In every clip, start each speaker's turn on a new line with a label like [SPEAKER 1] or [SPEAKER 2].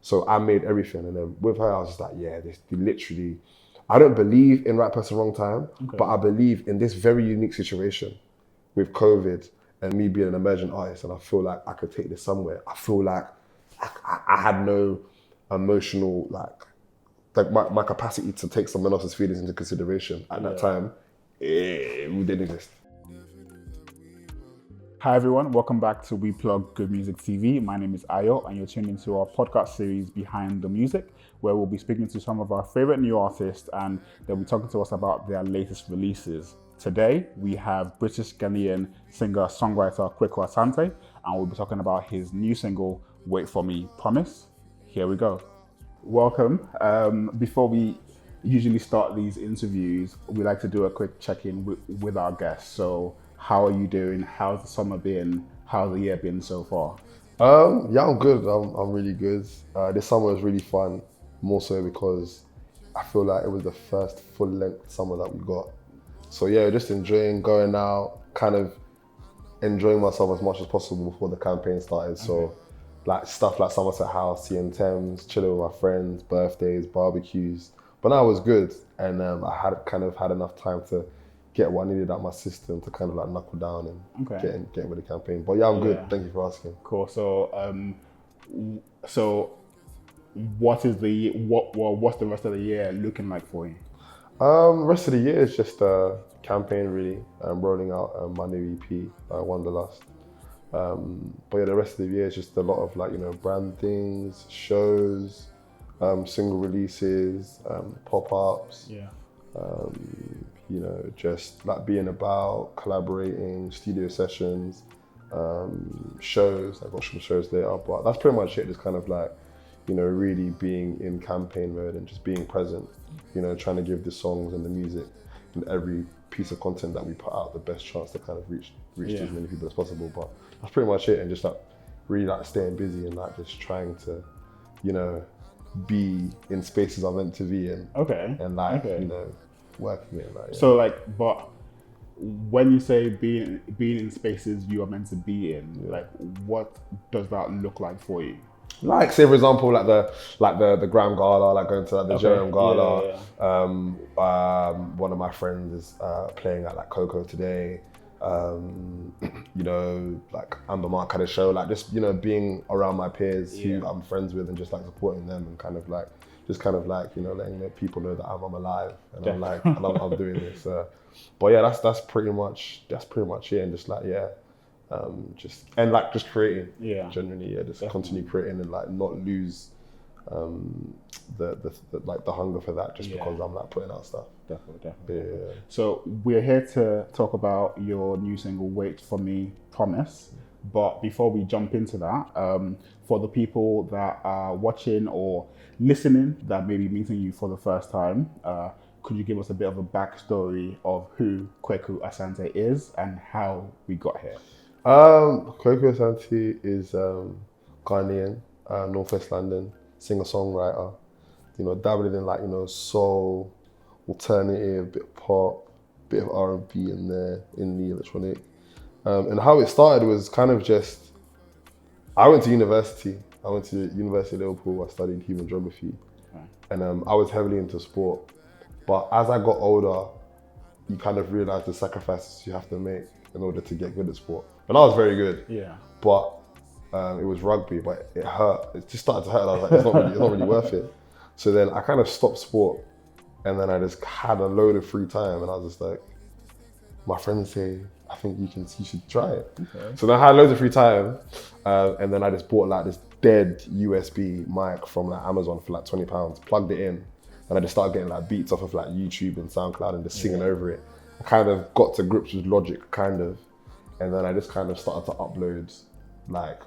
[SPEAKER 1] So I made everything. And then with her, I was just like, yeah, this literally, I don't believe in right person, wrong time, but I believe in this very unique situation with COVID and me being an emerging artist. And I feel like I could take this somewhere. I feel like I had no emotional, like my capacity to take someone else's feelings into consideration at that time, it didn't exist.
[SPEAKER 2] Hi everyone, welcome back to We Plug Good Music TV. My name is Ayo and you're tuned into our podcast series Behind the Music, where we'll be speaking to some of our favorite new artists and they'll be talking to us about their latest releases. Today, we have British Ghanaian singer-songwriter Kwaku Asante, and we'll be talking about his new single, Wait For Me, Promise. Here we go. Welcome. Before we usually start these interviews, we like to do a quick check-in with our guests. So, how are you doing? How's the summer been? How's the year been so far?
[SPEAKER 1] Yeah, I'm good. I'm really good. This summer was really fun, more so because I feel like it was the first full-length summer that we got. So yeah, just enjoying going out, kind of enjoying myself as much as possible before the campaign started. So like stuff like Somerset House, seeing Thames, chilling with my friends, birthdays, barbecues. But now it was good, and I had enough time to get what I needed out of my system to kind of like knuckle down and get with the campaign. But yeah, I'm good. Thank you for asking.
[SPEAKER 2] Cool. So what's the rest of the year looking like for you?
[SPEAKER 1] Rest of the year is just a campaign really. I'm rolling out my new EP, Wanderlust. But yeah, the rest of the year is just a lot of brand things, shows, single releases, pop-ups.
[SPEAKER 2] Yeah.
[SPEAKER 1] Just like being about, collaborating, studio sessions, shows. I've got some shows later, but that's pretty much it. Just kind of like, really being in campaign mode and just being present, trying to give the songs and the music and every piece of content that we put out the best chance to kind of reach to as many people as possible. But that's pretty much it. And just like really like staying busy and like just trying to, be in spaces I'm meant to be in. And working it.
[SPEAKER 2] So but when you say being in spaces you are meant to be in, like what does that look like for you?
[SPEAKER 1] Like say for example, like the Gram Gala, like going to like the Jerem Gala. One of my friends is playing at like Coco today. Like Amber Mark had a show, like just being around my peers who I'm friends with and just like supporting them and kind of like letting people know that I'm alive and I'm doing this. But yeah, that's pretty much it. And just like just creating. Yeah. Generally, just continue creating and like not lose the hunger for that just because I'm like putting out stuff.
[SPEAKER 2] Definitely.
[SPEAKER 1] Yeah.
[SPEAKER 2] So we're here to talk about your new single, Wait For Me, Promise. But before we jump into that, for the people that are watching or listening that may be meeting you for the first time, could you give us a bit of a backstory of who Kwaku Asante is and how we got here?
[SPEAKER 1] Kwaku Asante is Ghanaian, Northwest London, singer-songwriter, dabbling in soul, alternative, bit of pop, bit of R&B in there, in the electronic. And how it started was kind of just, I went to university. I went to University of Liverpool. I studied human geography. And I was heavily into sport. But as I got older, you kind of realize the sacrifices you have to make in order to get good at sport. And I was very good.
[SPEAKER 2] Yeah.
[SPEAKER 1] But it was rugby, but it hurt. It just started to hurt. And I was like, it's not really worth it. So then I kind of stopped sport. And then I just had a load of free time. And I was just like, my friends say, I think you should try it. Okay. So then I had loads of free time. And then I just bought like this dead USB mic from like Amazon for like £20, plugged it in. And I just started getting like beats off of like YouTube and SoundCloud and just singing over it. I kind of got to grips with Logic, kind of. And then I just kind of started to upload like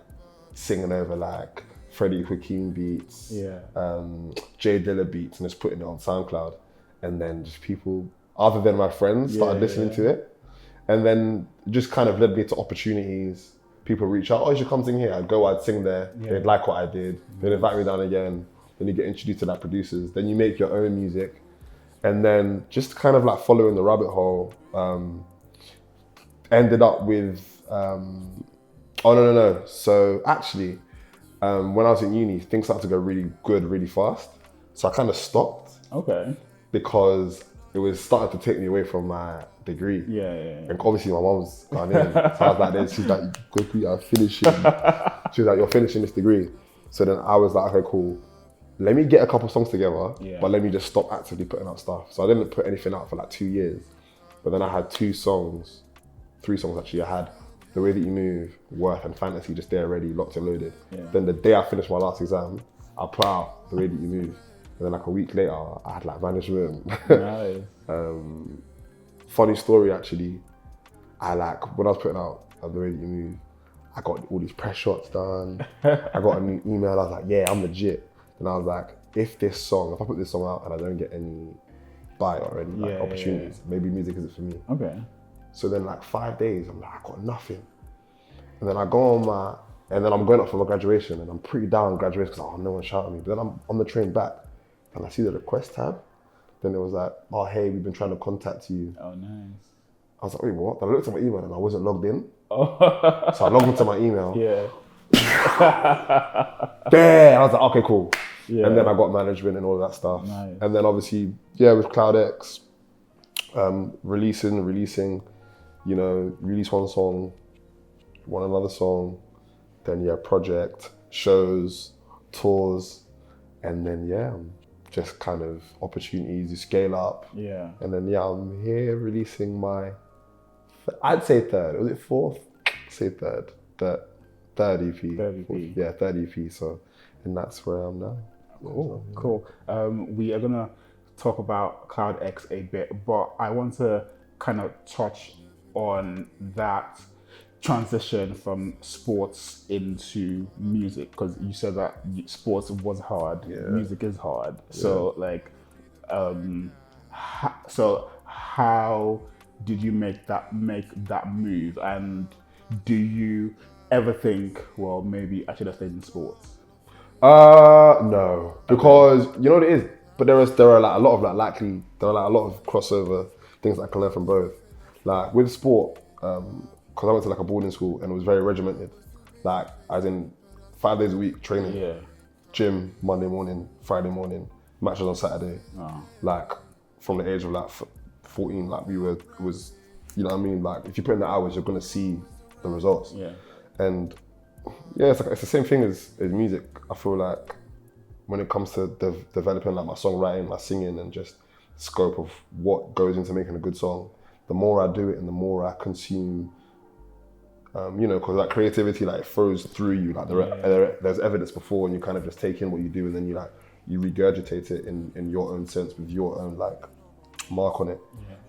[SPEAKER 1] singing over like Freddie Joaquin beats, Jay Dilla beats, and just putting it on SoundCloud. And then just people, other than my friends, started listening to it. And then it just kind of led me to opportunities. People reach out, you should come sing here. I'd go, I'd sing there. They'd like what I did. They'd invite me down again. Then you get introduced to like producers. Then you make your own music. And then just kind of like following the rabbit hole, ended up with, So actually, when I was in uni, things started to go really good really fast. So I kind of stopped
[SPEAKER 2] Okay.
[SPEAKER 1] because it was starting to take me away from my degree.
[SPEAKER 2] Yeah.
[SPEAKER 1] And obviously my mom's Ghanaian. So I was like this, she's like, Kwaku, I'm finishing. She was like, you're finishing this degree. So then I was like, okay, cool. Let me get a couple songs together, but let me just stop actively putting out stuff. So I didn't put anything out for like 2 years. But then I had 3 songs actually. I had The Way That You Move, Worth and Fantasy just there already, locked and loaded. Yeah. Then the day I finished my last exam, I put out The Way That You Move. And then like a week later, I had like Management.
[SPEAKER 2] Nice.
[SPEAKER 1] Funny story actually, when I was putting out The Way That You Move, I got all these press shots done. I got a new email, I was like, yeah, I'm legit. And I was like, if I put this song out and I don't get any bite or any opportunities, maybe music isn't for me. Okay. So then like 5 days, I'm like, I got nothing. And then I go on and then I'm going up for my graduation and I'm pretty down on graduation because no one shouted at me. But then I'm on the train back and I see the request tab. Then it was like, oh, hey, we've been trying to contact you.
[SPEAKER 2] Oh, nice.
[SPEAKER 1] I was like, wait, what? Then I looked at my email and I wasn't logged in. Oh. So I logged into my email. Yeah. There, I was like, okay, cool. Yeah. And then I got Management and all of that stuff. Nice. And then obviously, with CloudX, releasing, release one song, another song, then project, shows, tours, and then just kind of opportunities, you scale up. Yeah. And then I'm here releasing my, I'd say third, was it fourth? Say third EP. Third EP. Yeah, third EP, so, and that's where I'm now.
[SPEAKER 2] Cool. We are gonna talk about CloudX a bit, but I want to kind of touch on that transition from sports into music, because you said that sports was hard, music is hard. So so how did you make that move, and do you ever think, well, maybe I should have stayed in sports?
[SPEAKER 1] No, because you know what it is. But there are like a lot of crossover things that I can learn from both. Like with sport, because I went to like a boarding school and it was very regimented. Like as in 5 days a week training, gym Monday morning, Friday morning, matches on Saturday. Oh. Like from the age of like 14, like it was, you know what I mean? Like if you put in the hours, you're gonna see the results. Yeah. And it's the same thing as music. I feel like when it comes to developing like my songwriting, my singing, and just scope of what goes into making a good song, the more I do it and the more I consume, because like creativity like flows through you. Like there's evidence before, and you kind of just take in what you do, and then you regurgitate it in your own sense with your own like mark on it.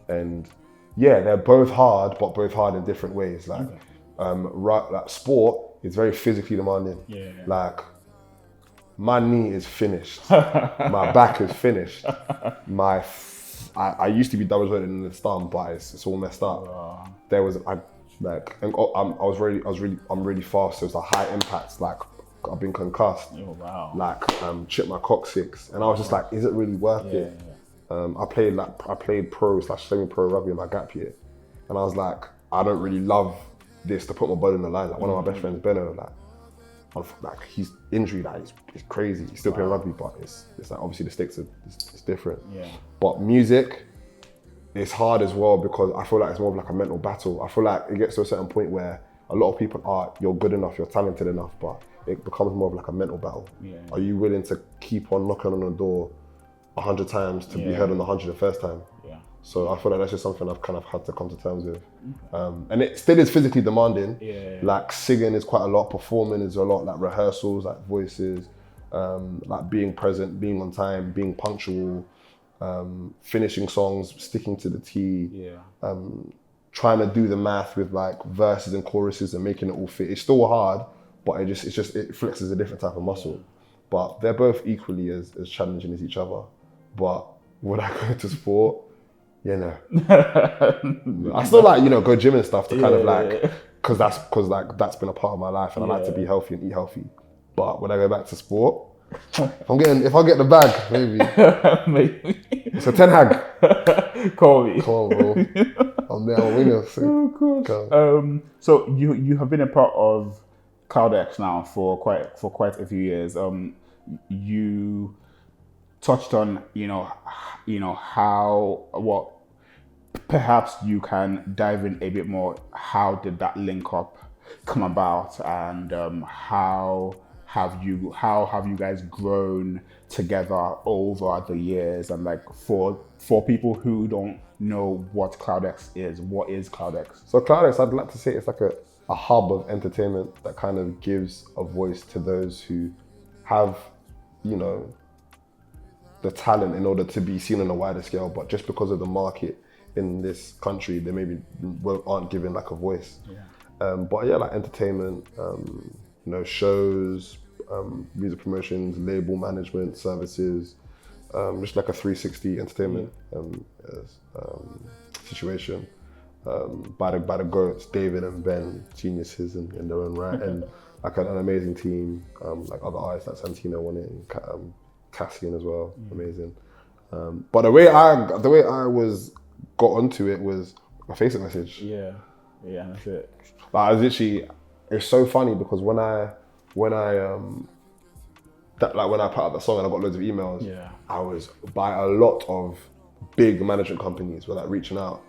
[SPEAKER 1] Yeah. And they're both hard, but both hard in different ways. Like like sport is very physically demanding. Yeah. Like my knee is finished, my back is finished. I used to be double jointed in the thumb, but it's all messed up. I'm really fast, so it's a high impact. Like I've been concussed. Oh wow! Like chipped my coccyx, and I was just like, is it really worth it? Yeah. I played pro/semi-pro rugby in my gap year, and I was like, I don't really love this to put my body in the line. Like one of my best friends, Benno, like his injury, like it's crazy. He's still playing rugby, but it's like obviously the stakes it's different. Yeah. But music, it's hard as well because I feel like it's more of like a mental battle. I feel like it gets to a certain point where a lot of people you're good enough, you're talented enough, but it becomes more of like a mental battle. Yeah. Are you willing to keep on knocking on the door 100 times to be heard on the 101st time? Yeah. So I feel like that's just something I've kind of had to come to terms with. And it still is physically demanding. Yeah. Like singing is quite a lot, performing is a lot, like rehearsals, like voices, like being present, being on time, being punctual, finishing songs, sticking to the T, trying to do the math with like verses and choruses and making it all fit. It's still hard, but it flexes a different type of muscle. But they're both equally as challenging as each other. But would I go to sport? No. I still like, go gym and stuff to kind of like, cause that's been a part of my life and I like to be healthy and eat healthy. But when I go back to sport, if I get the bag, maybe. It's a 10 hag.
[SPEAKER 2] Call me.
[SPEAKER 1] Come on, bro. I'm there, I'm winning.
[SPEAKER 2] Oh, of course. So you have been a part of CloudX now for quite a few years. You touched on how what perhaps you can dive in a bit more. How did that link up come about, and how have you guys grown together over the years? And like for people who don't know what CloudX is, what is CloudX?
[SPEAKER 1] So CloudX, I'd like to say it's like a hub of entertainment that kind of gives a voice to those who have, the talent in order to be seen on a wider scale, but just because of the market in this country, they maybe aren't given like a voice. But yeah, like entertainment, shows, music promotions, label management services, just like a 360 entertainment situation. By the GOATs, David and Ben, geniuses in their own right, and like an amazing team, like other artists like Santino won it, and Cassian as well, amazing. But the way I got onto it was a Facebook message.
[SPEAKER 2] Yeah, that's it.
[SPEAKER 1] Like I was literally, it's so funny because when I put out the song and I got loads of emails, I was by a lot of big management companies were like reaching out,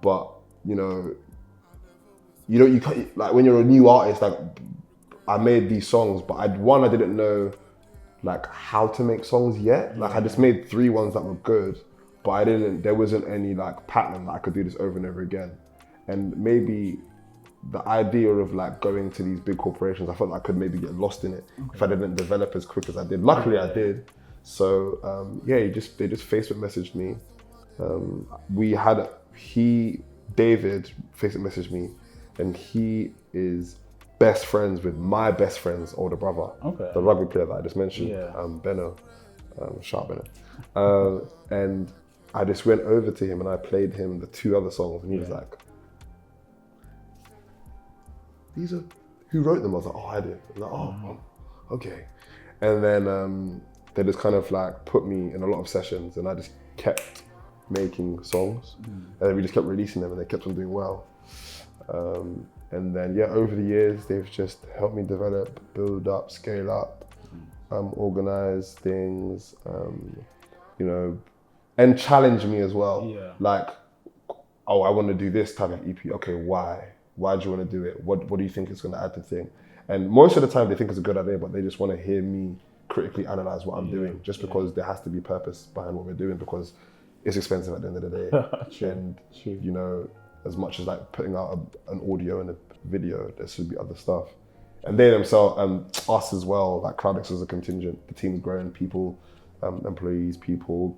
[SPEAKER 1] but you can't, like when you're a new artist, like I made these songs, but I didn't know like how to make songs yet. Like I just made 3 ones that were good, but there wasn't any like pattern that I could do this over and over again. And maybe the idea of like going to these big corporations, I felt like I could maybe get lost in it if I didn't develop as quick as I did. Luckily I did. So they just Facebook messaged me. David Facebook messaged me, and he is best friends with my best friend's older brother, the rugby player that I just mentioned, Benno, Sharp Benno. And I just went over to him and I played him the 2 other songs, and he was like, "These are, who wrote them?" I was like, "Oh, I did." I was like, "Oh, okay." And then they just kind of like put me in a lot of sessions, and I just kept making songs, and then we just kept releasing them, and they kept on doing well. And then over the years, they've just helped me develop, build up, scale up, organize things, and challenge me as well. Like, oh, I want to do this type of EP. Okay, why? Why do you want to do it? What do you think is going to add to the thing? And most of the time they think it's a good idea, but they just want to hear me critically analyze what I'm doing, just because there has to be purpose behind what we're doing, because it's expensive at the end of the day. True. As much as like putting out an audio and a video, there should be other stuff. And they themselves, us as well, like CloudX is a contingent. The team's growing, people, employees, people.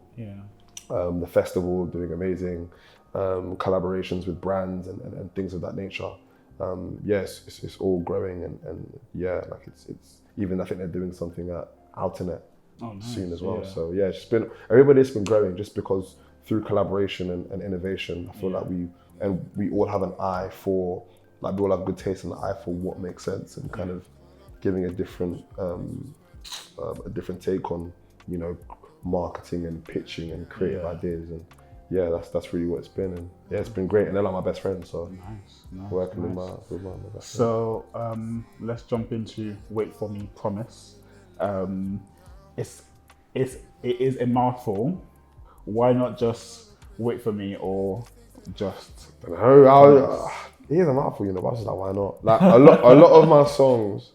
[SPEAKER 1] The festival doing amazing, collaborations with brands and things of that nature. It's all growing, and like it's even, I think they're doing something at Altinet soon as well. So it's just been, everybody's been growing just because through collaboration and innovation. I feel like we all have an eye for, like we all have good taste and an eye for what makes sense, and kind of giving a different take on, marketing and pitching and creative ideas. And that's really what it's been. And it's been great. And they're like my best friends. So
[SPEAKER 2] nice.
[SPEAKER 1] Working with my best friend.
[SPEAKER 2] So let's jump into Wait For Me, Promise. It is a mouthful. Why not just Wait For Me, or just?
[SPEAKER 1] It is a mouthful, but I was just like, why not? Like a lot of my songs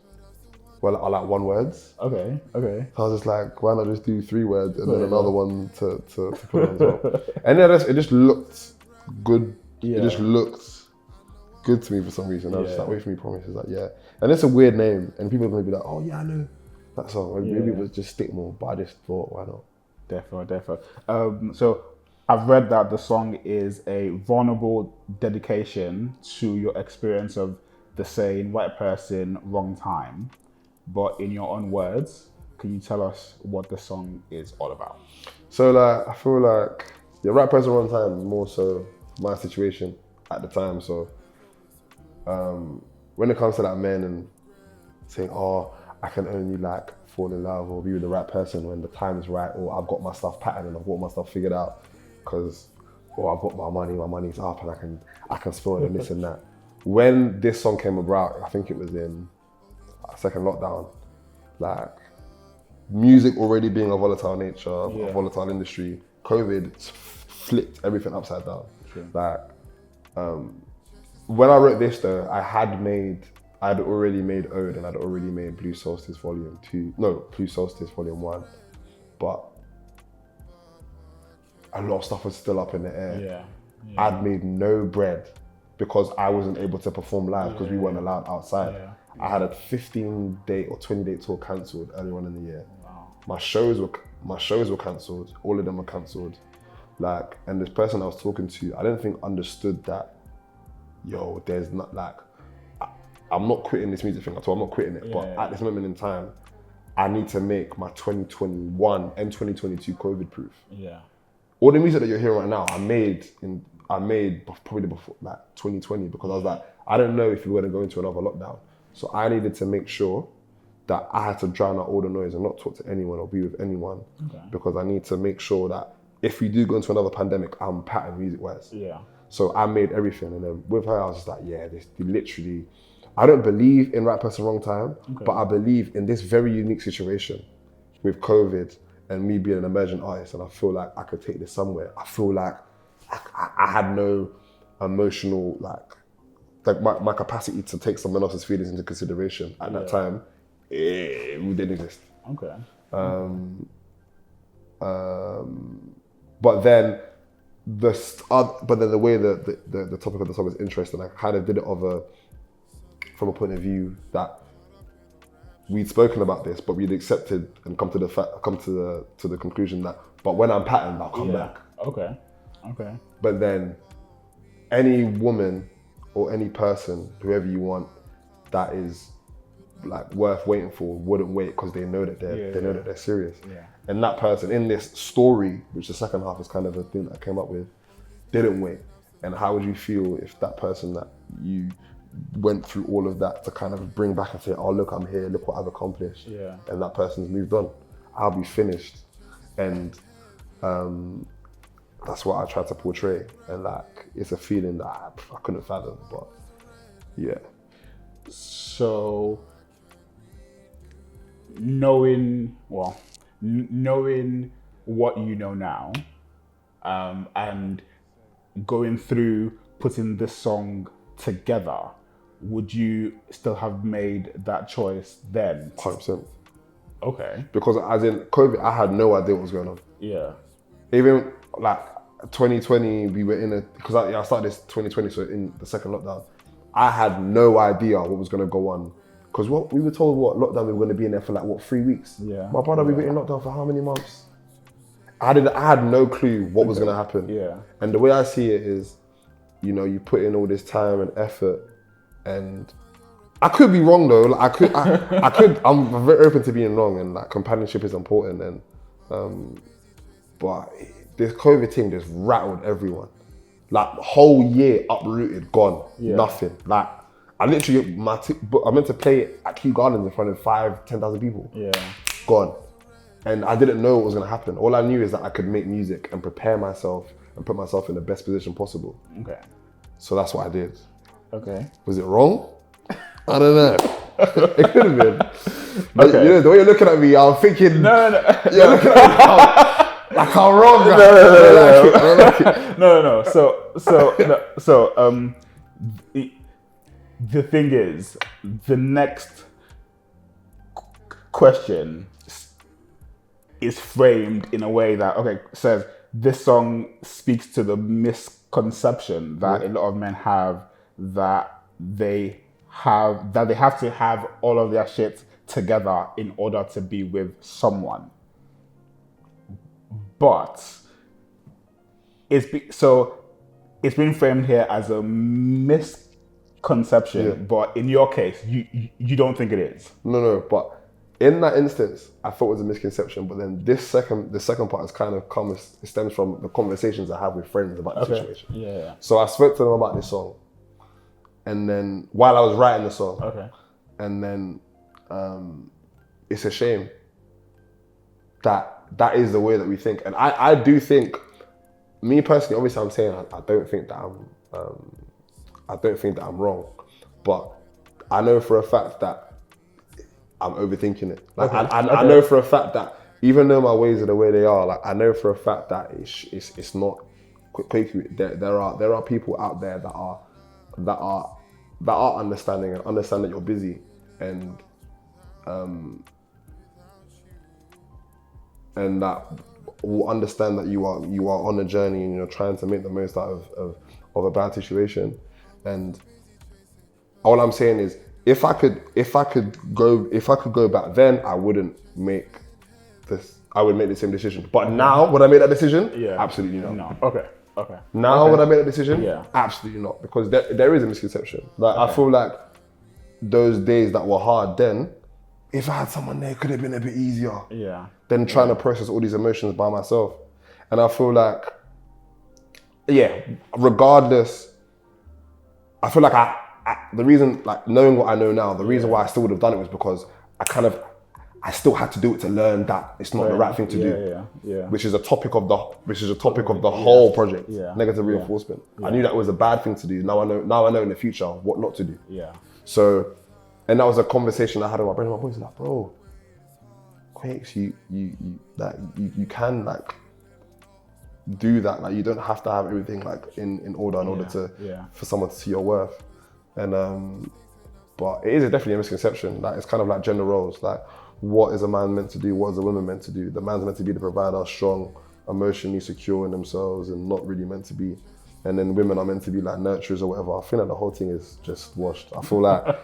[SPEAKER 1] are like 1 words.
[SPEAKER 2] Okay.
[SPEAKER 1] So I was just like, why not just do 3 words and then another one to put on as well. And it just looked good. It just looked good to me for some reason. I was just like, Wait For Me, Promise. Is like, and it's a weird name, and people are gonna be like, oh yeah, I know that song. Maybe it was just stick more, but I just thought, why not?
[SPEAKER 2] Definitely. So I've read that the song is a vulnerable dedication to your experience of the saying "white person, wrong time." But in your own words, can you tell us what the song is all about?
[SPEAKER 1] So like, I feel like right person, wrong time, more so my situation at the time. So when it comes to like men and saying, oh, I can only like fall in love or be with the right person when the time is right, or I've got my stuff patterned and I've got my stuff figured out, because I've got my money's up and I can spoil it and this and that. When this song came about, I think it was in second lockdown, like music already being a volatile nature,
[SPEAKER 2] Yeah.
[SPEAKER 1] a volatile industry, COVID flipped everything upside down.
[SPEAKER 2] True.
[SPEAKER 1] Like, when I wrote this though, I'd already made Ode and I'd already made Blue Solstice Volume 2. No, Blue Solstice Volume 1. But a lot of stuff was still up in the air.
[SPEAKER 2] Yeah.
[SPEAKER 1] I'd made no bread because I wasn't able to perform live because we weren't allowed outside.
[SPEAKER 2] Yeah.
[SPEAKER 1] I had a 15-day or 20-day tour cancelled earlier on in the year.
[SPEAKER 2] Wow.
[SPEAKER 1] My shows were cancelled. All of them were cancelled. Like, and this person I was talking to, I didn't think understood that, yo, there's not like, I'm not quitting this music thing at all. I'm not quitting it. But at this moment in time, I need to make my 2021 and 2022 COVID proof.
[SPEAKER 2] Yeah.
[SPEAKER 1] All the music that you're hearing right now, I made probably before like 2020 because I was like, I don't know if we're going to go into another lockdown. So I needed to make sure that I had to drown out all the noise and not talk to anyone or be with anyone because I need to make sure that if we do go into another pandemic, I'm patterned music-wise.
[SPEAKER 2] Yeah.
[SPEAKER 1] So I made everything, and then with her, I was just like, yeah, this literally. I don't believe in right person, wrong time, but I believe in this very unique situation with COVID and me being an emerging artist, and I feel like I could take this somewhere. I feel like I had no emotional my capacity to take someone else's feelings into consideration at that time. It didn't exist.
[SPEAKER 2] Okay.
[SPEAKER 1] But then the way the topic of the song is interesting, I kind of did it from a point of view that we'd spoken about this, but we'd accepted and come to the conclusion that, but when I'm patterned, I'll come back.
[SPEAKER 2] Okay.
[SPEAKER 1] But then any woman or any person, whoever you want, that is like worth waiting for, wouldn't wait because they know that they're serious.
[SPEAKER 2] Yeah.
[SPEAKER 1] And that person in this story, which the second half is kind of a thing that I came up with, didn't wait. And how would you feel if that person that you went through all of that to kind of bring back and say, oh, look, I'm here, look what I've accomplished.
[SPEAKER 2] Yeah.
[SPEAKER 1] And that person's moved on. I'll be finished. And that's what I try to portray. And like, it's a feeling that I couldn't fathom, but yeah.
[SPEAKER 2] So, knowing what you know now, and going through putting this song together, would you still have made that choice then?
[SPEAKER 1] 100%.
[SPEAKER 2] Okay.
[SPEAKER 1] Because as in COVID, I had no idea what was going on.
[SPEAKER 2] Yeah.
[SPEAKER 1] Even like 2020, we were because I started this 2020, so in the second lockdown, I had no idea what was going to go on. Because we were told lockdown, we were going to be in there for 3 weeks.
[SPEAKER 2] Yeah.
[SPEAKER 1] My brother, we were in lockdown for how many months? I had no clue what was going to happen.
[SPEAKER 2] Yeah.
[SPEAKER 1] And the way I see it is, you put in all this time and effort, and I could be wrong though. Like, I'm very open to being wrong, and like companionship is important. And but this COVID thing just rattled everyone. Like whole year uprooted, gone, nothing. Like I literally I meant to play it at Kew Gardens in front of 5,000-10,000 people.
[SPEAKER 2] Yeah.
[SPEAKER 1] Gone. And I didn't know what was gonna happen. All I knew is that I could make music and prepare myself and put myself in the best position possible.
[SPEAKER 2] Okay.
[SPEAKER 1] So that's what I did.
[SPEAKER 2] Okay.
[SPEAKER 1] Was it wrong? I don't know. It could have been. But
[SPEAKER 2] Okay.
[SPEAKER 1] the way you're looking at me, I'm thinking.
[SPEAKER 2] No.
[SPEAKER 1] You're looking at me like I'm wrong.
[SPEAKER 2] No. So, the thing is, the next question is framed in a way that says this song speaks to the misconception that a lot of men have that they have to have all of their shit together in order to be with someone. But it's been framed here as a misconception, but in your case, you don't think it is.
[SPEAKER 1] No, but in that instance, I thought it was a misconception, but then the second part has kind of it stems from the conversations I have with friends about the situation.
[SPEAKER 2] Yeah.
[SPEAKER 1] So I spoke to them about this song, and then while I was writing the song, and then it's a shame that is the way that we think. And I do think, me personally, obviously I'm saying I don't think that I'm wrong, but I know for a fact that I'm overthinking it. Like
[SPEAKER 2] Okay.
[SPEAKER 1] I know for a fact that even though my ways are the way they are, like I know for a fact that it's not quick. There are people out there that are understanding and understand that you're busy and that will understand that you are on a journey and you're trying to make the most out of a bad situation. And all I'm saying is, if I could go back then, I wouldn't make this. I would make the same decision. But now, would I make that decision?
[SPEAKER 2] Yeah.
[SPEAKER 1] Absolutely not.
[SPEAKER 2] No. Okay.
[SPEAKER 1] Now, would I make that decision?
[SPEAKER 2] Yeah.
[SPEAKER 1] Absolutely not. Because there is a misconception. Like I feel like those days that were hard then, if I had someone there, it could have been a bit easier.
[SPEAKER 2] Yeah.
[SPEAKER 1] Than trying to process all these emotions by myself. And I feel like, regardless, I feel like the reason, like knowing what I know now, the reason why I still would have done it was because I still had to do it to learn that it's not the right thing to do.
[SPEAKER 2] Yeah.
[SPEAKER 1] Which is a topic of the whole project.
[SPEAKER 2] Yeah.
[SPEAKER 1] Negative reinforcement. I knew that was a bad thing to do. Now I know in the future what not to do.
[SPEAKER 2] Yeah.
[SPEAKER 1] So, and that was a conversation I had with my brother. My boys like, bro, Quakes, you can like do that. Like you don't have to have everything like in order in order for someone to see your worth. And but it is definitely a misconception. Like it's kind of like gender roles. Like what is a man meant to do? What is a woman meant to do? The man's meant to be the provider, strong, emotionally secure in themselves, and not really meant to be. And then women are meant to be like nurturers or whatever. I think that the whole thing is just washed. I feel like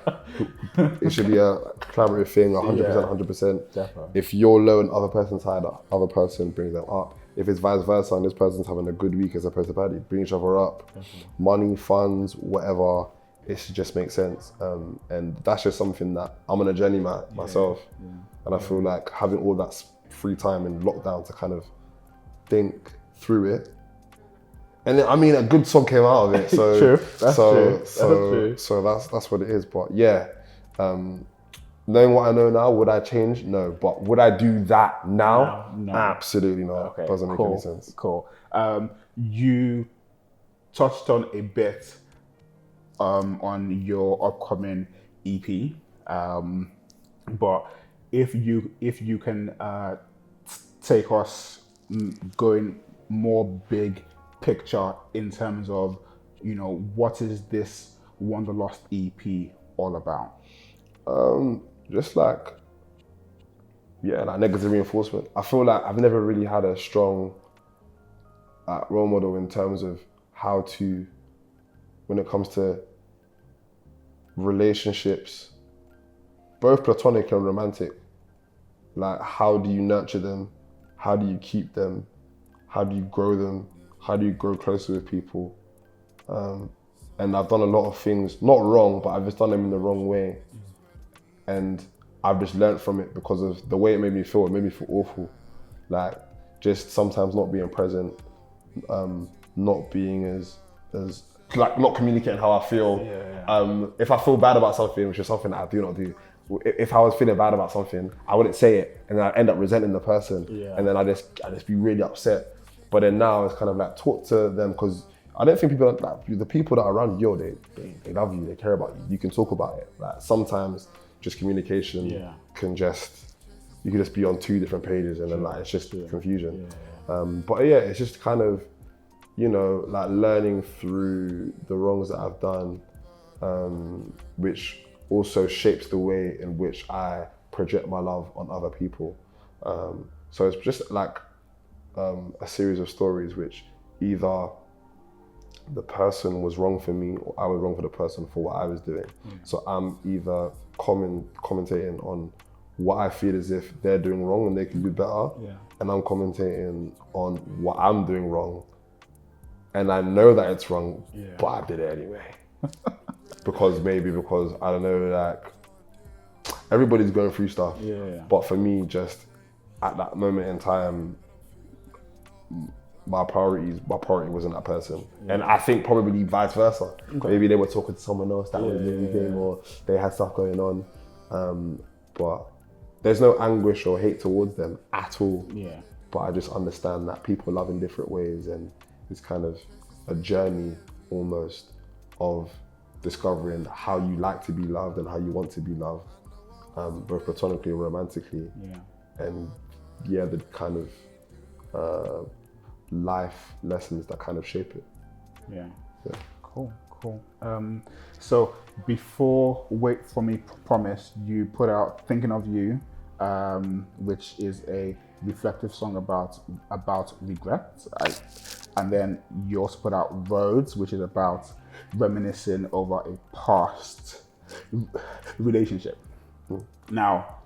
[SPEAKER 1] it should be a collaborative thing, 100%, 100%.
[SPEAKER 2] Definitely.
[SPEAKER 1] If you're low and other person's high, the other person brings them up. If it's vice versa and this person's having a good week as opposed to bad, bring each other up.
[SPEAKER 2] Definitely.
[SPEAKER 1] Money, funds, whatever, it should just make sense. And that's just something that I'm on a journey myself. Yeah. And I feel like having all that free time in lockdown to kind of think through it. And then, I mean, a good song came out of it. So,
[SPEAKER 2] true. That's true.
[SPEAKER 1] So that's what it is. But yeah, knowing what I know now, would I change? No. But would I do that now?
[SPEAKER 2] No.
[SPEAKER 1] Absolutely not.
[SPEAKER 2] Okay.
[SPEAKER 1] Doesn't make any sense.
[SPEAKER 2] Cool. You touched on a bit on your upcoming EP, but if you can take us going more big picture in terms of, you know, what is this Wanderlust EP all about?
[SPEAKER 1] Just like negative reinforcement. I feel like I've never really had a strong role model in terms of how to, when it comes to relationships, both platonic and romantic, like how do you nurture them? How do you keep them? How do you grow them? How do you grow closer with people? And I've done a lot of things, not wrong, but I've just done them in the wrong way. And I've just learned from it because of the way it made me feel. It made me feel awful. Like just sometimes not being present, not being as like not communicating how I feel. If I feel bad about something, which is something that I do not do, if I was feeling bad about something, I wouldn't say it, and then I end up resenting the person, and then I just be really upset. But then now it's kind of like talk to them, because I don't think people like the people that are around you, they love you, they care about you. You can talk about it. Like sometimes just communication you can just be on two different pages, and then like it's just confusion. But yeah, it's just kind of, you know, like learning through the wrongs that I've done, which also shapes the way in which I project my love on other people. So it's just like a series of stories which either the person was wrong for me or I was wrong for the person for what I was doing. So I'm either commentating on what I feel as if they're doing wrong and they can do better, and I'm commentating on what I'm doing wrong and I know that it's wrong, but I did it anyway. because I don't know, like everybody's going through stuff, but for me, just at that moment in time, my priority wasn't that person. And I think probably vice versa. Maybe they were talking to someone else that was doing anything, or they had stuff going on. But there's no anguish or hate towards them at all. But I just understand that people love in different ways, and it's kind of a journey almost of discovering how you like to be loved and how you want to be loved. both platonically and romantically.
[SPEAKER 2] Yeah.
[SPEAKER 1] And yeah, the kind of life lessons that kind of shape it.
[SPEAKER 2] Yeah.
[SPEAKER 1] Yeah.
[SPEAKER 2] Cool. So before Wait For Me Promise, you put out Thinking of You, which is a reflective song about regret. And then you also put out Roads, which is about reminiscing over a past relationship. Now,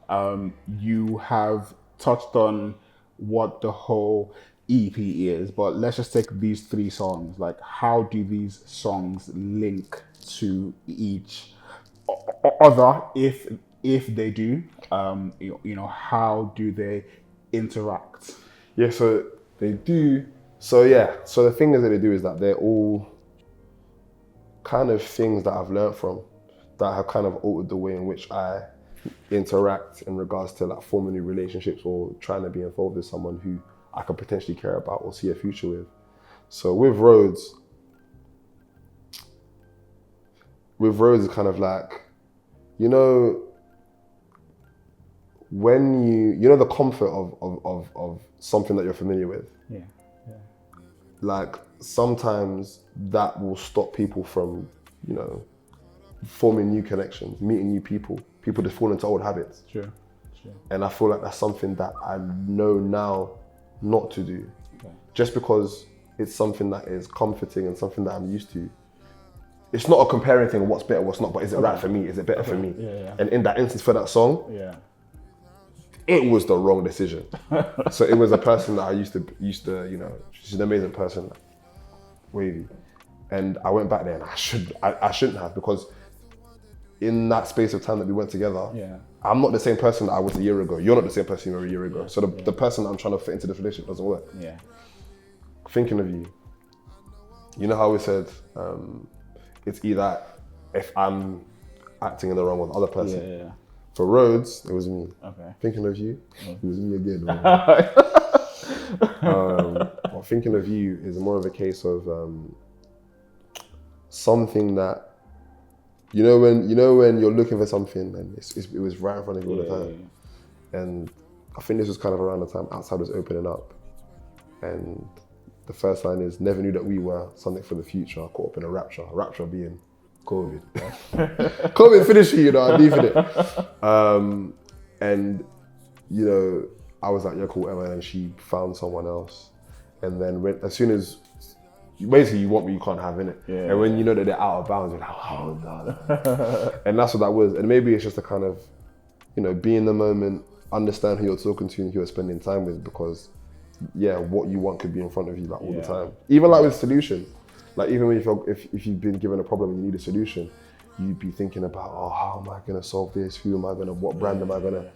[SPEAKER 2] you have touched on what the whole EP is, but let's just take these 3 songs. Like, how do these songs link to each other, if they do? How do they interact?
[SPEAKER 1] Yeah, so they do. So yeah, so the thing is that they do is that they're all kind of things that I've learned from, that have kind of altered the way in which I interact in regards to like forming new relationships or trying to be involved with someone who I could potentially care about or see a future with. So with Roads it's kind of like, when the comfort of something that you're familiar with.
[SPEAKER 2] Yeah.
[SPEAKER 1] Like sometimes that will stop people from, forming new connections, meeting new people. People just fall into old habits.
[SPEAKER 2] Sure.
[SPEAKER 1] And I feel like that's something that I know now not to do.
[SPEAKER 2] Okay.
[SPEAKER 1] Just because it's something that is comforting and something that I'm used to. It's not a comparing thing of what's better, what's not, but is it right for me? Is it better for me?
[SPEAKER 2] Yeah.
[SPEAKER 1] And in that instance for that song,
[SPEAKER 2] Yeah.
[SPEAKER 1] it was the wrong decision. So it was a person that I used to, she's an amazing person, Wavy. And I went back there and I shouldn't have, because in that space of time that we went together, I'm not the same person that I was a year ago. You're not the same person you were a year ago. So the person that I'm trying to fit into this relationship doesn't work.
[SPEAKER 2] Yeah.
[SPEAKER 1] Thinking of you. You know how we said, it's either if I'm acting in the wrong with the other person.
[SPEAKER 2] Yeah.
[SPEAKER 1] For Roads, it was me.
[SPEAKER 2] Okay.
[SPEAKER 1] Thinking of you, it was me again. Well, Thinking of You is more of a case of something that, when you're looking for something and it was right in front of you all the time. And I think this was kind of around the time Outside was opening up. And the first line is, never knew that we were something for the future, caught up in a rapture being COVID. COVID finishing, I'm leaving it. And, I was like, yeah, cool, Emma, and she found someone else. And then as soon as, basically you want what you can't have, innit?
[SPEAKER 2] Yeah.
[SPEAKER 1] And when you know that they're out of bounds, you're like, oh no. And that's what that was. And maybe it's just a kind of, be in the moment, understand who you're talking to and who you're spending time with, because what you want could be in front of you like all the time. Even like with Solution, like even when if you've been given a problem and you need a solution, you'd be thinking about, how am I gonna solve this? Who am I gonna? What brand am I gonna?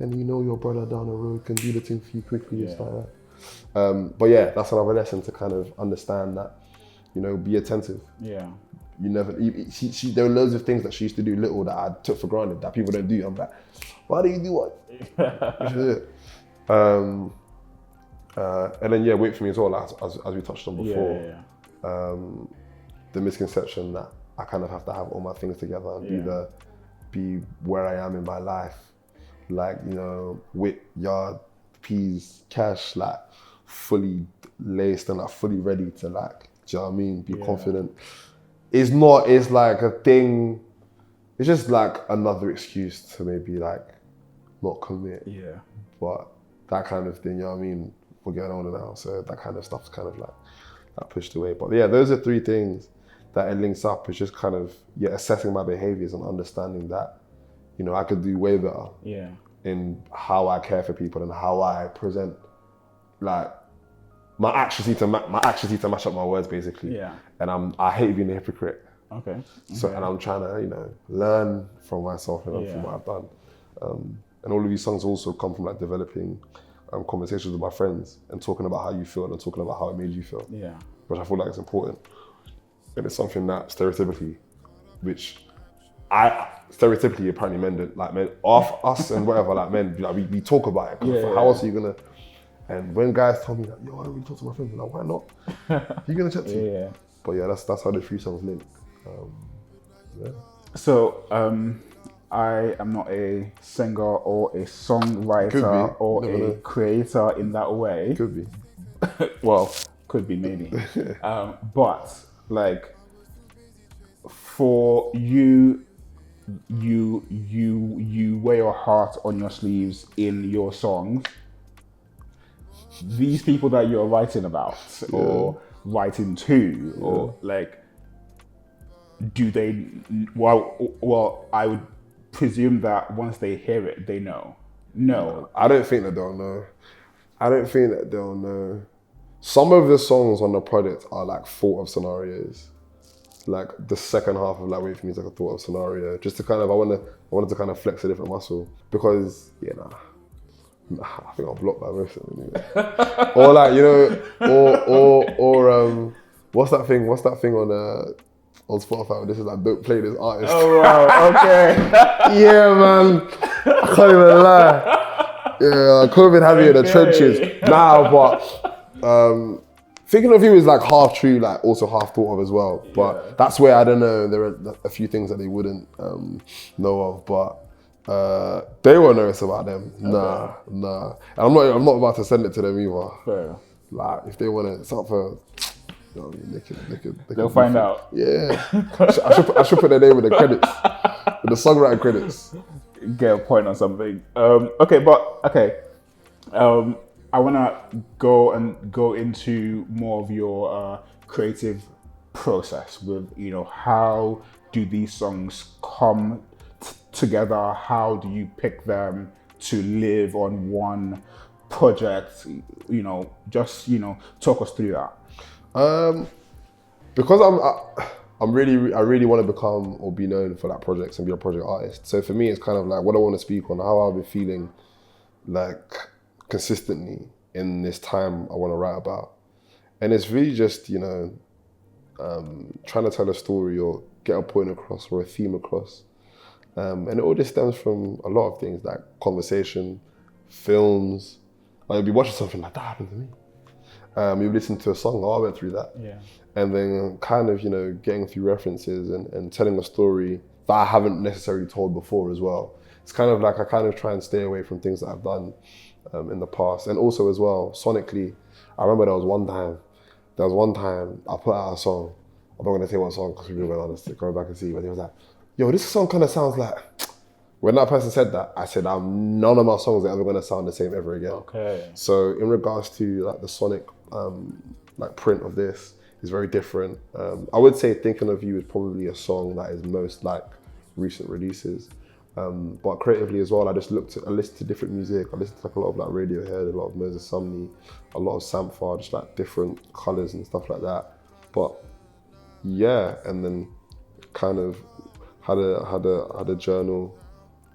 [SPEAKER 1] And your brother down the road can do the thing for you quickly and stuff like that. But yeah, that's another lesson to kind of understand that, be attentive.
[SPEAKER 2] Yeah.
[SPEAKER 1] You never. There were loads of things that she used to do little that I took for granted that people don't do. I'm like, why do you do what? You should do it. And then Wait For Me as well, as we touched on before. The misconception that I kind of have to have all my things together and be where I am in my life, like wit, yard, peas, cash, like fully laced and like fully ready to like, do you know what I mean? Be confident. It's like a thing. It's just like another excuse to maybe like not commit.
[SPEAKER 2] Yeah.
[SPEAKER 1] But that kind of thing, you know what I mean? We're getting older now, so that kind of stuff's kind of like pushed away. But yeah, those are 3 things that it links up. It's just kind of assessing my behaviors and understanding that, I could do way better in how I care for people and how I present. Like my actions need to match up my words, basically.
[SPEAKER 2] Yeah.
[SPEAKER 1] And I hate being a hypocrite.
[SPEAKER 2] Okay.
[SPEAKER 1] So and I'm trying to learn from myself and from what I've done. And all of these songs also come from like developing conversations with my friends and talking about how you feel and talking about how it made you feel.
[SPEAKER 2] Yeah.
[SPEAKER 1] Which I feel like is important. And it's something that stereotypically apparently men don't, like men, us and whatever, like men, like we talk about it. How else are you gonna? And when guys tell me like, yo, I don't really talk to my friends, I'm like, why not? You're gonna chat to me.
[SPEAKER 2] Yeah.
[SPEAKER 1] But yeah, that's how the 3 songs link.
[SPEAKER 2] So I am not a singer or a
[SPEAKER 1] Could
[SPEAKER 2] songwriter
[SPEAKER 1] be.
[SPEAKER 2] or
[SPEAKER 1] Never
[SPEAKER 2] a
[SPEAKER 1] know.
[SPEAKER 2] creator in that way.
[SPEAKER 1] Could be.
[SPEAKER 2] Well, could be maybe. But like for you wear your heart on your sleeves in your songs. These people that you're writing about or writing to or like, do they? Well, I would presume that once they hear it, they know. No.
[SPEAKER 1] I don't think that they'll know. I don't think that they'll know. Some of the songs on the project are like thought of scenarios. Like the second half of like Wait For Me is like a thought of scenario. Just to kind of, I wanted to kind of flex a different muscle because I think I'll block that most of them anyway. Or like, you know, or what's that thing on Spotify? This is like, don't play this artist.
[SPEAKER 2] Oh wow. Okay.
[SPEAKER 1] Yeah, man. I can't even lie. Yeah, COVID had me in the trenches. Nah, but thinking of You is like half true, like also half thought of as well. But that's where, I don't know, there are a few things that they wouldn't know of, but they won't know it's about them. Nah. And I'm not about to send it to them either.
[SPEAKER 2] Fair.
[SPEAKER 1] Like if they want it, it's up for, you know what I mean,
[SPEAKER 2] They'll find out.
[SPEAKER 1] Yeah. I should put their name with the credits, with the songwriting credits.
[SPEAKER 2] Get a point on something. Okay. I want to go into more of your creative process with, you know, how do these songs come together? How do you pick them to live on one project? You know, just, you know, talk us through that.
[SPEAKER 1] Because I really want to become or be known for like projects and be a project artist. So for me, it's kind of like what I want to speak on, how I've been feeling like consistently in this time I want to write about. And it's really just, you know, trying to tell a story or get a point across or a theme across. And it all just stems from a lot of things like conversation, films. Like you'll be watching something like that happened to me. You listen to a song, I went through that.
[SPEAKER 2] Yeah.
[SPEAKER 1] And then kind of, you know, getting through references and telling a story that I haven't necessarily told before as well. It's kind of like I kind of try and stay away from things that I've done in the past. And also as well, sonically, I remember there was one time I put out a song. I'm not gonna say what song because people are gonna go back and see, but he was like, yo, this song kind of sounds like, when that person said that, I said, none of my songs are ever gonna sound the same ever again.
[SPEAKER 2] Okay.
[SPEAKER 1] So in regards to like the sonic like print of this is very different. I would say Thinking of You is probably a song that is most like recent releases. But creatively as well, I listened to different music. I listened to like a lot of like Radiohead, a lot of Moses Sumney, a lot of Sampha, just like different colors and stuff like that. But yeah, and then kind of had a journal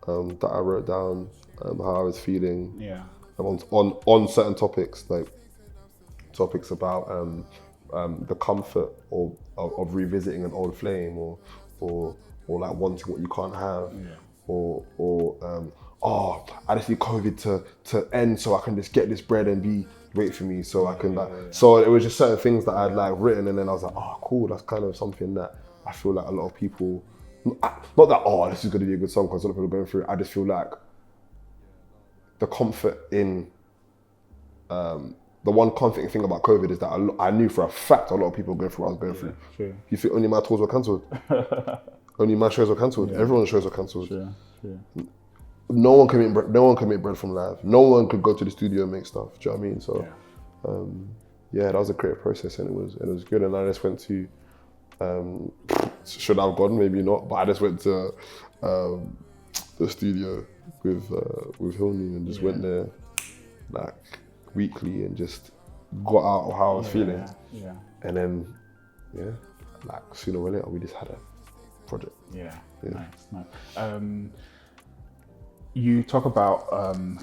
[SPEAKER 1] that I wrote down how I was feeling on certain topics, like topics about the comfort of revisiting an old flame or like wanting what you can't have.
[SPEAKER 2] Yeah.
[SPEAKER 1] Or I just need COVID to end so I can just get this bread and wait for me so I can So it was just certain things that I'd like written, and then I was like, oh cool, that's kind of something that I feel like a lot of people, not that this is going to be a good song because a lot of people are going through it. I just feel like the comfort in the one comforting thing about COVID is that I knew for a fact a lot of people go through what I was going through.
[SPEAKER 2] Sure.
[SPEAKER 1] You think only my tours were cancelled? Only my shows were cancelled. Yeah. Everyone's shows were cancelled.
[SPEAKER 2] Sure.
[SPEAKER 1] No one can make bread from live. No one could go to the studio and make stuff. Do you know what I mean? So, that was a creative process, and it was good. And I just went to, should I have gone? Maybe not. But I just went to the studio with Hilny and just went there like weekly and just got out of how I was feeling.
[SPEAKER 2] Yeah.
[SPEAKER 1] And then, like sooner or later, we just had a project.
[SPEAKER 2] Yeah. Nice. You talk about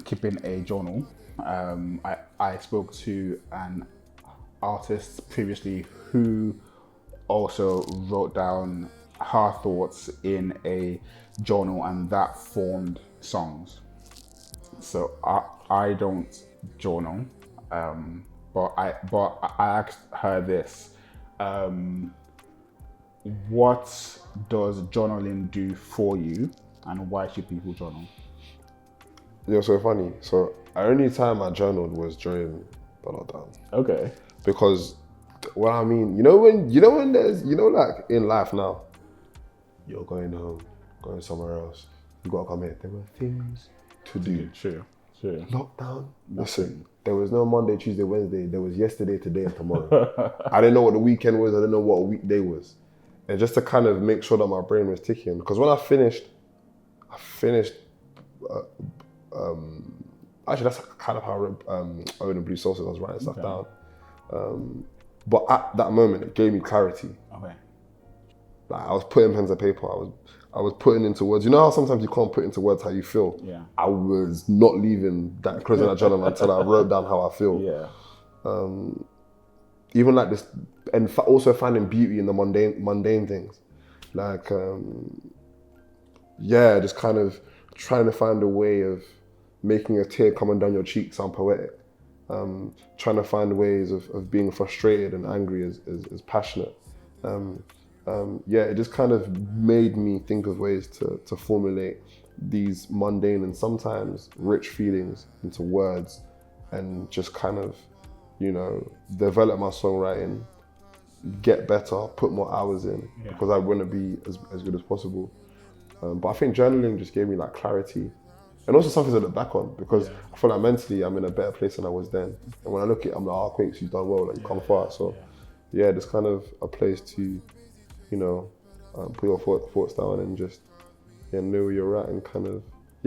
[SPEAKER 2] keeping a journal. I spoke to an artist previously who also wrote down her thoughts in a journal, and that formed songs. So I don't journal, but I asked her this. What does journaling do for you, and why should people journal?
[SPEAKER 1] You're so funny. So the only time I journaled was during the lockdown.
[SPEAKER 2] Okay.
[SPEAKER 1] Because what I mean, when there's, like in life now, you're going home, going somewhere else, you gotta come here. There were things to do.
[SPEAKER 2] Sure.
[SPEAKER 1] Lockdown. Listen, there was no Monday, Tuesday, Wednesday. There was yesterday, today, and tomorrow. I didn't know what the weekend was. I didn't know what a weekday was. And just to kind of make sure that my brain was ticking. Because when I finished, actually that's kind of how Owen and Blue Sources, I was writing stuff down. But at that moment, it gave me clarity.
[SPEAKER 2] Okay.
[SPEAKER 1] Like I was putting pen to paper. I was putting into words. You know how sometimes you can't put into words how you feel?
[SPEAKER 2] Yeah.
[SPEAKER 1] I was not leaving that, closing that journal until I wrote down how I feel.
[SPEAKER 2] Yeah.
[SPEAKER 1] Even like this, and also finding beauty in the mundane things. Like, just kind of trying to find a way of making a tear coming down your cheek sound poetic. Trying to find ways of being frustrated and angry as passionate. It just kind of made me think of ways to formulate these mundane and sometimes rich feelings into words and just kind of, develop my songwriting, get better, put more hours in because I want to be as good as possible. But I think journaling just gave me like clarity and also something to look back on because I feel like mentally I'm in a better place than I was then. And when I look at it, I'm like, Quakes, you've done well, like you've come far. So there's kind of a place to, put your thoughts down and just know where you're at and kind of,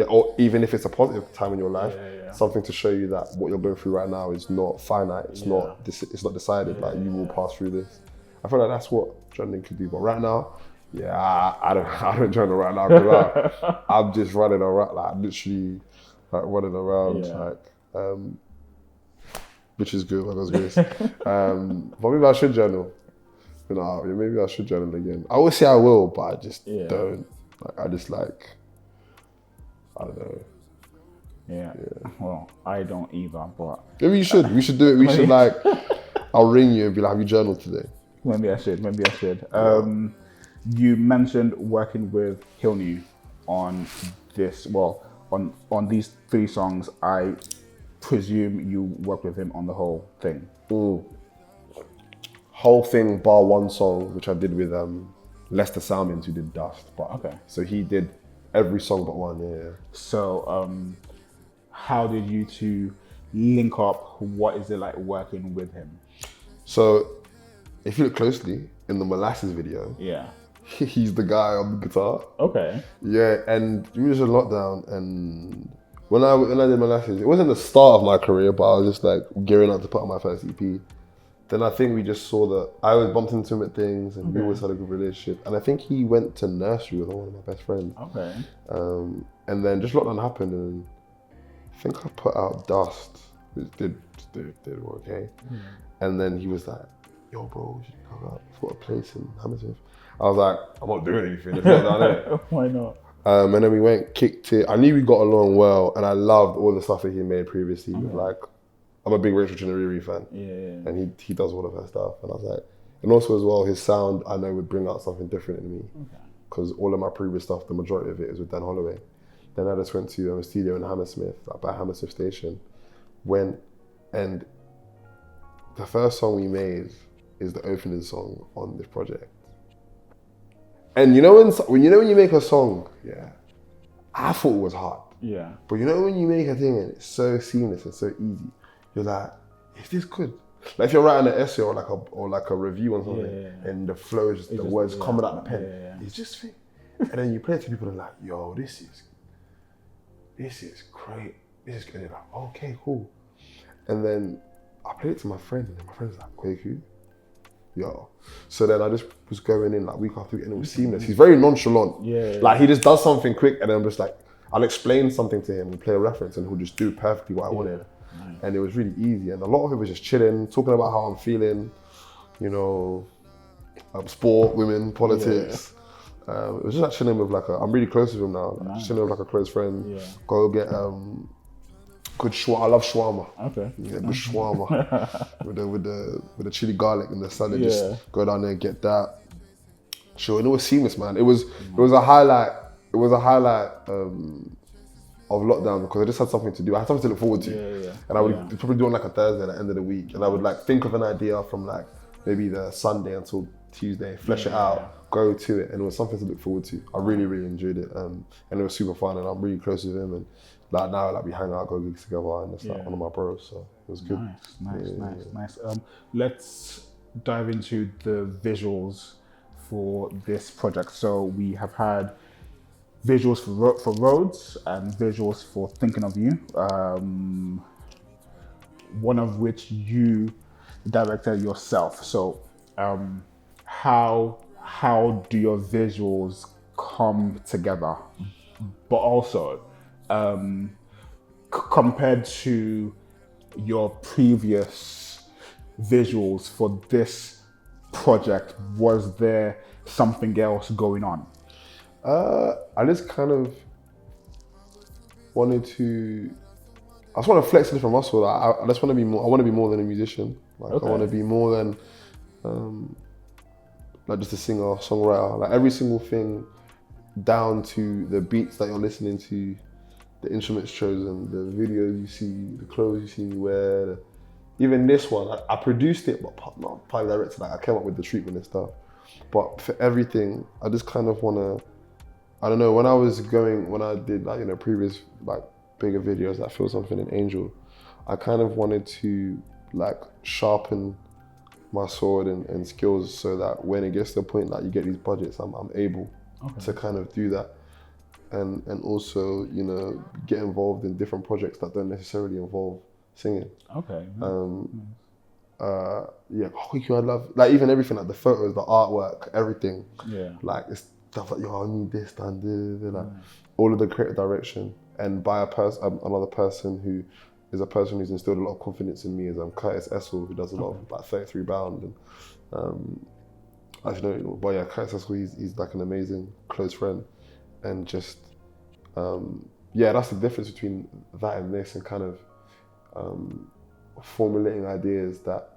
[SPEAKER 1] or even if it's a positive time in your life, something to show you that what you're going through right now is not finite, it's not decided, like you will pass through this. I feel like that's what journaling could do, but right now, I don't journal right now because I'm just running around, like literally like running around, which is good, like that's good. But maybe I should journal. Maybe I should journal again. I always say I will, but I just don't. Like I just I don't know.
[SPEAKER 2] Yeah. Well, I don't either, but
[SPEAKER 1] maybe you should. We should do it. We should I'll ring you and be like, "Have you journaled today?"
[SPEAKER 2] Maybe I should. You mentioned working with Hilny on this. Well, on these 3 songs. I presume you work with him on the whole thing.
[SPEAKER 1] Whole thing, bar one song, which I did with Lester Salmons, who did Dust. But
[SPEAKER 2] okay,
[SPEAKER 1] so he did every song but one. Yeah.
[SPEAKER 2] So, how did you two link up? What is it like working with him?
[SPEAKER 1] So, if you look closely in the Molasses video, he's the guy on the guitar.
[SPEAKER 2] Okay.
[SPEAKER 1] Yeah, and we was in lockdown, and when I did Molasses, it wasn't the start of my career, but I was just like gearing up to put out my first EP. Then I think we just saw that I always bumped into him at things, and we always had a good relationship. And I think he went to nursery with one of my best friends.
[SPEAKER 2] Okay.
[SPEAKER 1] And then just lockdown happened, and I think I put out Dust, which did okay. And then he was like, "Yo, bro, you should come out. I've got a place in Hammersmith." I was like, "I'm not doing anything. Let's get down there."
[SPEAKER 2] Why not?
[SPEAKER 1] And then we went, kicked it. I knew we got along well, and I loved all the stuff that he made previously. Like, I'm a big Rachel Chinariri fan, and he does all of her stuff. And I was like, and also as well, his sound I know would bring out something different in me, because all of my previous stuff, the majority of it is with Dan Holloway. Then I just went to a studio in Hammersmith, like by Hammersmith Station, and the first song we made is the opening song on this project. And when you make a song, I thought it was hard.
[SPEAKER 2] Yeah.
[SPEAKER 1] But when you make a thing and it's so seamless and so easy, you're like, is this good? Like if you're writing an essay or like a review on something, and the flow is just the words coming out the pen, it's just fit. And then you play it to people and like, yo, this is great. This is good. And they're like, okay, cool. And then I played it to my friend, and my friend's like, Kwaku, yo. So then I just was going in like week after week, and it was seamless. He's very nonchalant. Like he just does something quick, and then I'm just like, I'll explain something to him and play a reference, and he'll just do perfectly what I wanted. Nice. And it was really easy. And a lot of it was just chilling, talking about how I'm feeling, sport, women, politics. It was just like chilling with I'm really close with him now. Nice. Chilling with like a close friend. Go get good shawarma. I love shawarma. Okay. Yeah, good shawarma with the chili garlic and the salad. Just go down there and get that. Sure, and it was seamless, man. It was a highlight it was a highlight of lockdown because I just had something to do. I had something to look forward to. And I would probably do it on like a Thursday at the end of the week. And I would like think of an idea from like maybe the Sunday until Tuesday, flesh it out, go to it. And it was something to look forward to. I really, really enjoyed it. And it was super fun and I'm really close with him. And like now like we hang out, go gigs together and it's like one of my bros. So it was good.
[SPEAKER 2] Nice. Let's dive into the visuals for this project. So we have had visuals for Roads and visuals for Thinking of You, one of which you directed yourself. So how do your visuals come together? But also compared to your previous visuals for this project, was there something else going on?
[SPEAKER 1] I just kind of wanted to. I just want to flex a different muscle. I just want to be more. I want to be more than a musician. Like I want to be more than like just a singer, songwriter. Like every single thing, down to the beats that you're listening to, the instruments chosen, the videos you see, the clothes you see me wear. Even this one, I produced it, but not probably directed. Like I came up with the treatment and stuff. But for everything, I just kind of want to. I don't know, when I did like, you know, previous like bigger videos like Feel Something and Angel, I kind of wanted to like sharpen my sword and skills so that when it gets to the point that you get these budgets, I'm able to kind of do that. And also, you know, get involved in different projects that don't necessarily involve singing. Kwaku, I love, like even everything, like the photos, the artwork, everything. Like it's stuff like, yo, I need this done, like all of the creative direction. And by another person who is a person who's instilled a lot of confidence in me is Curtis Essel, who does a lot of like 33 Bound. And I don't know, but yeah, Curtis Essel, he's like an amazing close friend. And just, that's the difference between that and this, and kind of formulating ideas that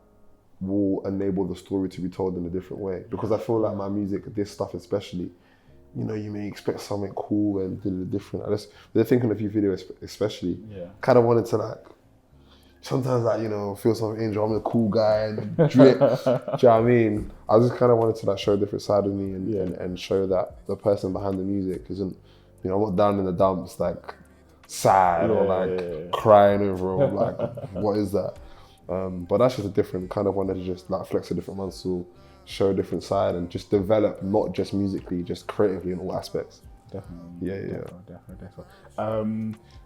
[SPEAKER 1] will enable the story to be told in a different way. Because I feel like my music, this stuff especially, you know, you may expect something cool and different. They're thinking of your video especially. Kind of wanted to like, sometimes like, you know, Feel Something Angel, I'm the cool guy and drip. Do you know what I mean? I just kind of wanted to like show a different side of me and show that the person behind the music isn't, you know, I'm not down in the dumps like sad or like crying over like, what is that? But that's just a different kind of wanted to just like flex a different muscle, show a different side, and just develop not just musically, just creatively in all aspects.
[SPEAKER 2] Definitely.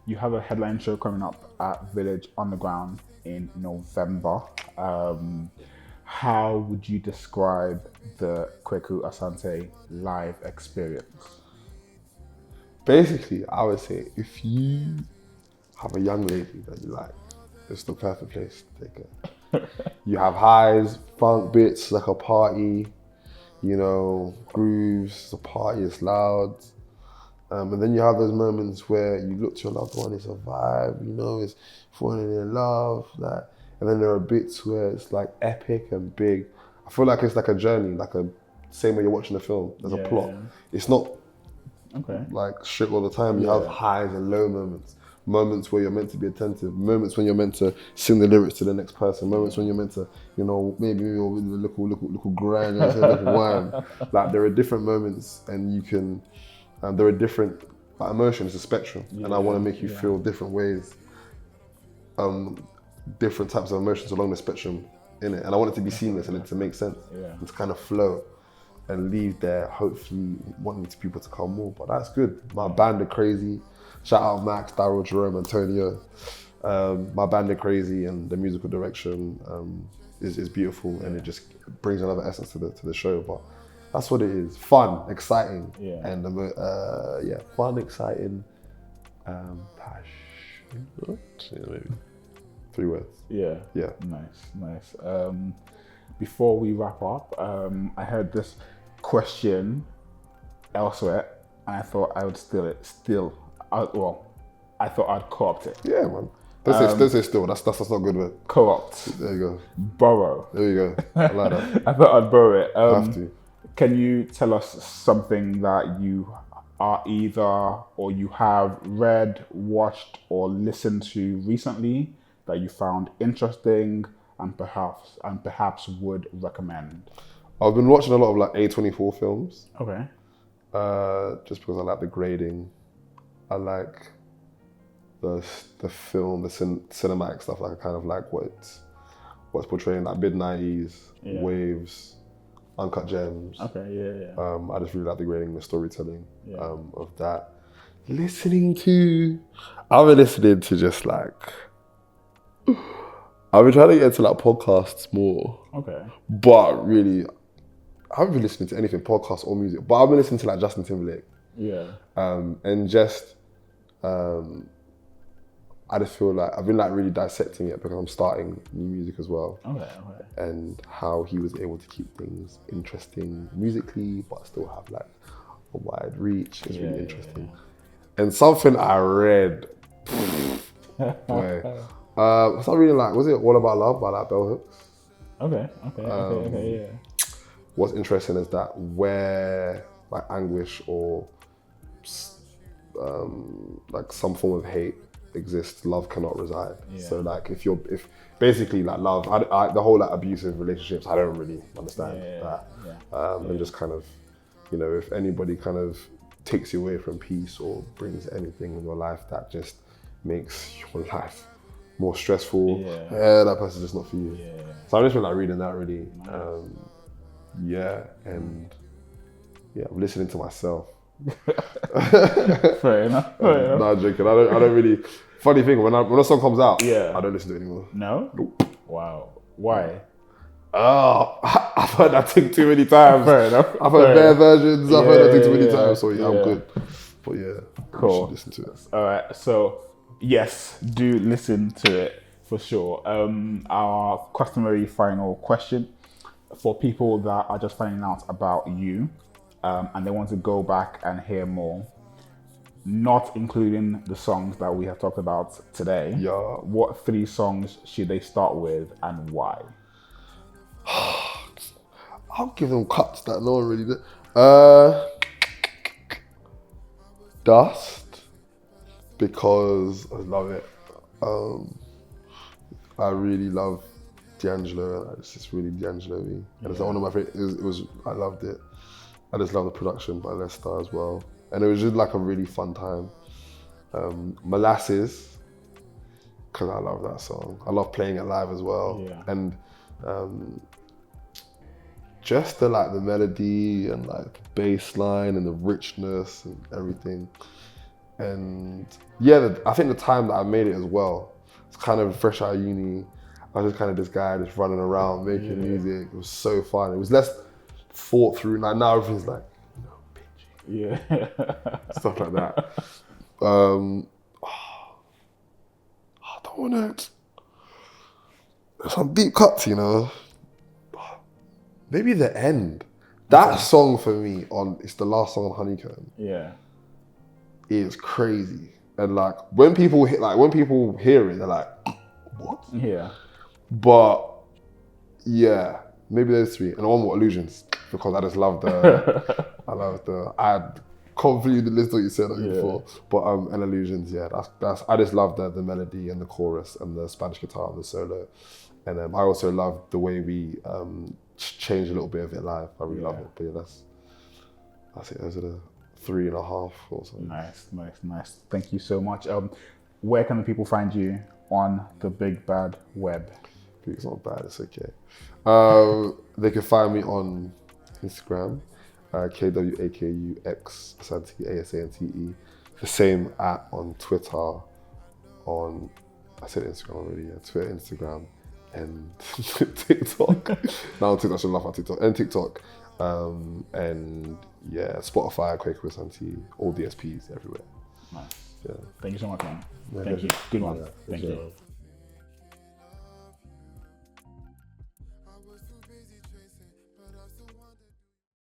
[SPEAKER 2] You have a headline show coming up at Village Underground in November. How would you describe the Kwaku Asante live experience?
[SPEAKER 1] Basically, I would say if you have a young lady that you like, it's the perfect place to take her. You have highs, funk bits, like a party, you know, grooves, the party is loud. And then you have those moments where you look to your loved one, it's a vibe, you know, it's falling in love, like, and then there are bits where it's like epic and big. I feel like it's like a journey, like a same way you're watching a film. There's a plot. It's not like shit all the time. You have highs and low moments where you're meant to be attentive, moments when you're meant to sing the lyrics to the next person, moments when you're meant to, you know, maybe a little grind, a little wine. Like there are different moments, and you can, there are different like emotions, it's a spectrum, and I want to make you feel different ways, different types of emotions along the spectrum in it, and I want it to be seamless and it to make sense, and to kind of flow and leave there, hopefully wanting people to come more. But that's good. My band are crazy. Shout out Max, Daryl, Jerome, Antonio. My band are crazy, and the musical direction is beautiful, and it just brings another essence to the show. But that's what it is. Fun, exciting, and fun, exciting, passionate. Maybe 3 words. Yeah.
[SPEAKER 2] Nice. Before we wrap up, I heard this question elsewhere, and I thought I would steal it. I thought I'd co-opt it.
[SPEAKER 1] Yeah, man. Don't say still. That's not good word.
[SPEAKER 2] Co-opt.
[SPEAKER 1] There you go.
[SPEAKER 2] Borrow.
[SPEAKER 1] There you go. I like that.
[SPEAKER 2] I thought I'd borrow it.
[SPEAKER 1] I have to.
[SPEAKER 2] Can you tell us something that you are either, or you have read, watched, or listened to recently that you found interesting and perhaps would recommend?
[SPEAKER 1] I've been watching a lot of like A24 films.
[SPEAKER 2] Okay.
[SPEAKER 1] Just because I like the grading. I like the film, the cinematic stuff. Like I kind of like what's portraying, like mid-90s, waves, uncut gems.
[SPEAKER 2] Okay,
[SPEAKER 1] I just really like the grading, the storytelling of that. I've been listening to just like, I've been trying to get into like podcasts more.
[SPEAKER 2] Okay.
[SPEAKER 1] But really, I haven't been listening to anything, podcast or music, but I've been listening to like Justin Timberlake.
[SPEAKER 2] Yeah.
[SPEAKER 1] And just, I just feel like I've been like really dissecting it because I'm starting new music as well.
[SPEAKER 2] Okay.
[SPEAKER 1] And how he was able to keep things interesting musically, but still have like a wide reach is really interesting. And something I read, boy, was I reading like, was it All About Love by like Bell Hooks?
[SPEAKER 2] Okay, yeah.
[SPEAKER 1] What's interesting is that where like anguish or like some form of hate exists, love cannot reside. So like if basically like love, I the whole like abusive relationships, I don't really understand that. And just kind of, you know, if anybody kind of takes you away from peace or brings anything in your life that just makes your life more stressful, that person's just not for you. So I've just been like reading that really. And I'm listening to myself.
[SPEAKER 2] Fair enough.
[SPEAKER 1] No, I'm joking. I don't really. Funny thing, when a song comes out, I don't listen to it anymore.
[SPEAKER 2] No?
[SPEAKER 1] Nope.
[SPEAKER 2] Wow. Why?
[SPEAKER 1] Oh, I've heard that thing too many times.
[SPEAKER 2] Fair enough.
[SPEAKER 1] I've heard bare versions. I've heard that thing too many times. So I'm good. But
[SPEAKER 2] cool.
[SPEAKER 1] You should listen to it.
[SPEAKER 2] All right. So yes, do listen to it for sure. Our customary final question for people that are just finding out about you, and they want to go back and hear more, not including the songs that we have talked about today.
[SPEAKER 1] Yeah.
[SPEAKER 2] What 3 songs should they start with and why?
[SPEAKER 1] I'll give them cuts that no one really did. Dust, because I love it. I really love D'Angelo, and it's just really D'Angelo-y. And it's like one of my favorite, I loved it. I just love the production by Lester as well. And it was just like a really fun time. Molasses, because I love that song. I love playing it live as well. And just the melody and like the bass line and the richness and everything. And I think the time that I made it as well, it's kind of fresh out of uni. I was just kind of this guy just running around making music. It was so fun. It was less thought through. Like now everything's like, bitchy. Stuff like that. I don't want to. There's some deep cuts, you know. Maybe the end. That song for me it's the last song on Honeycomb.
[SPEAKER 2] Yeah.
[SPEAKER 1] It's crazy. And like when people hear it, they're like, what?
[SPEAKER 2] Yeah.
[SPEAKER 1] But maybe those 3. And one more, Illusions, because I just love I completely listened to what you said before. But and Illusions, that's I just love the melody and the chorus and the Spanish guitar and the solo. And I also love the way we change a little bit of it live. I really love it. But that's it. Those are the 3.5 or something.
[SPEAKER 2] Nice. Thank you so much. Where can the people find you on the big bad web?
[SPEAKER 1] It's not bad, it's okay. They can find me on Instagram, KWAKUX Asante, ASANTE. The same on Twitter, I said Instagram already, Twitter, Instagram, and TikTok. Now on TikTok, I should laugh at TikTok, and TikTok. And Spotify, Kwaku Asante, all DSPs everywhere.
[SPEAKER 2] Nice. Thank you so much, man. Thank you. Good one. Thank you.